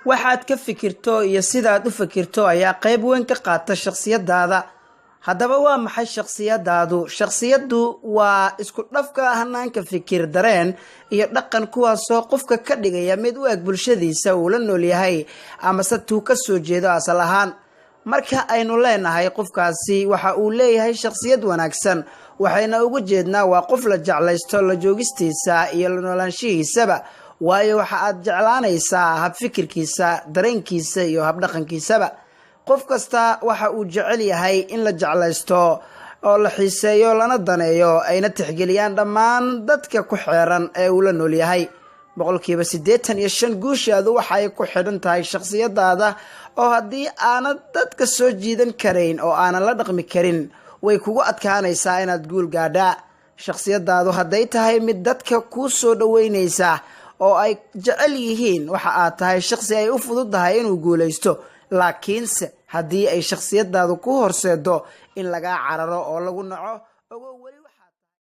waxaad ka fikirto iyo sidaad u fikirto ayaa qayb weyn ka qaata shakhsiyadaada. haddaba waa maxay shakhsiyadaadu? shakhsiyaddu waa isku dhafka hanaanka fikir, dareen iyo dhaqan kuwaasoo qofka ka dhigaya mid u eg bulshadiisa uu la nool yahay amase tuu ka soo jeedo asal ahaan. marka aynu leenahay qofkaasi waxa uu leeyahay shakhsiyad wanaagsan, waxayna uga jeednaa waa qof la jeclaysto la joogistiisa iyo la noolaanshihiisaba, waayo waxa aad jeclaanaysaa hab fikirkiisa, dareenkiisa iyo hab dhaqankiisaba. qof kasta waxa uu jecel yahay in la jeclaysto oo la xiiseeyo lana daneeyo, ayna tixgeliyaan dhammaan dadka ku xeeran ee uu la nool yahay. 85% guushaadu waxay ku xidhan tahay shakhsiyadaada, oo haddii aanad dadka soo jiidan karayn oo aanan la dhaqmi karin way kugu adkaanaysaa inaad guul gaadhaa. shakhsiyadaadu hadday tahay mid dadka kuu soo dhaweynaysa oo ay jecel yihiin, waxa aad tahay shakhsi ay u fududahay inuu guulaysto. laakiinse haddii ay shakhsiyadaadu ku horseedo in lagaa cararo oo lagu naco, ogow weli